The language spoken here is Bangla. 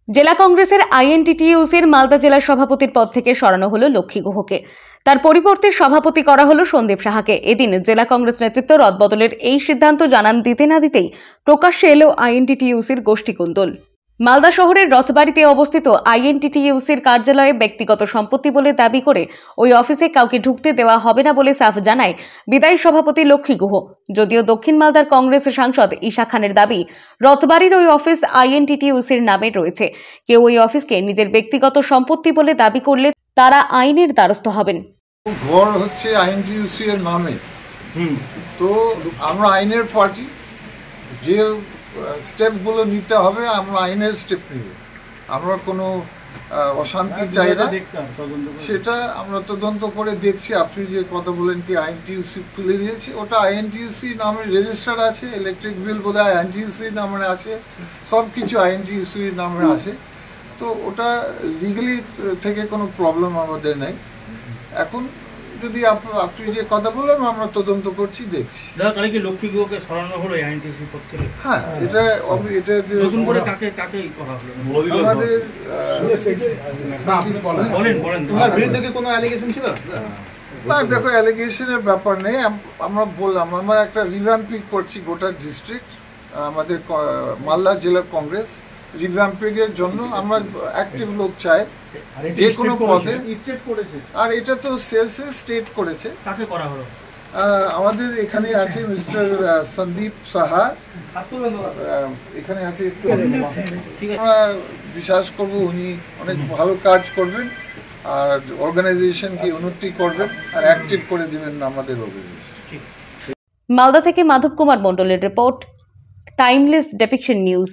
জেলা কংগ্রেসের আইএনটিটিইউসির মালদা জেলার সভাপতির পদ থেকে সরানো হলো লক্ষ্মী গুহকে। তার পরিবর্তে সভাপতি করা হলো সন্দীপ সাহাকে। এদিন জেলা কংগ্রেস নেতৃত্ব রদবদলের এই সিদ্ধান্ত জানান দিতে না দিতেই প্রকাশ্যে এলো আইএনটিটিইউসির গোষ্ঠীকুন্দল। মালদা শহরের রথবাড়িতে অবস্থিত আইএনটিটিইউসির কার্যালয়ে ব্যক্তিগত সম্পত্তি বলে দাবি করে ওই অফিসে কাউকে ঢুকতে দেওয়া হবে না বলে সাফ জানায় বিদায়ী সভাপতি লক্ষ্মী গুহ। যদিও দক্ষিণ মালদার কংগ্রেস সাংসদ ঈশা খানের দাবি, রথবাড়ির ওই অফিস আইএনটিটিইউসির নামে রয়েছে। কেউ ওই অফিসকে নিজের ব্যক্তিগত সম্পত্তি বলে দাবি করলে তারা আইনের দ্বারস্থ হবেন। ঘর হচ্ছে আইএনটিটিইউসি এর নামে, তো আমরা আইনের পার্টি, যে স্টেপগুলো নিতে হবে আমরা আইনের স্টেপ নিব। আমরা কোনো অশান্তি চাই না, সেটা আমরা তদন্ত করে দেখছি। আপনি যে কথা বলেন কি আইএনটিটিইউসি তুলে দিয়েছে, ওটা আইএনটিটিইউসি নামে রেজিস্টার আছে, ইলেকট্রিক বিল বোধ হয় আইএনটিটিইউসি নামে আছে, সব কিছু আইএনটিটিইউসি নামে আছে। তো ওটা লিগালি থেকে কোনো প্রবলেম আমাদের নেই। এখন যদি আপনি যে কথা বললেন আমরা তদন্ত করছি, দেখছি। লক্ষ্মী গুহকে সরানো হলো আইএনটিটিইউসি পদ থেকে। হ্যাঁ, এটা নতুন করে কাকে করা হলো? আমাদের তোমার বিরুদ্ধে কি কোনো অ্যালিগেশন ছিল? না, দেখো, অ্যালিগেশনের ব্যাপার নেই। আমরা বললাম আমরা একটা রিভ্যাম্পিং করছি গোটা ডিস্ট্রিক্ট, আমাদের মালদা জেলা কংগ্রেস রিভ্যাম্পিং এর জন্য আমরা অ্যাক্টিভ লোক চাই যে কোনো পদে। আর এটা তো সেলসে স্টেট করেছে। কাকে করা হলো? আমাদের এখানে আছে মিস্টার সন্দীপ সাহা, এখানে আছে। একটু আমরা বিশ্বাস করব উনি অনেক ভালো কাজ করবেন আর অর্গানাইজেশনকে উন্নতি করবেন আর অ্যাক্টিভ করে দিবেন আমাদের অর্গানাইজেশন। মালদা থেকে মাধব কুমার মণ্ডলের রিপোর্ট, টাইমলেস ডেপিকশন নিউজ।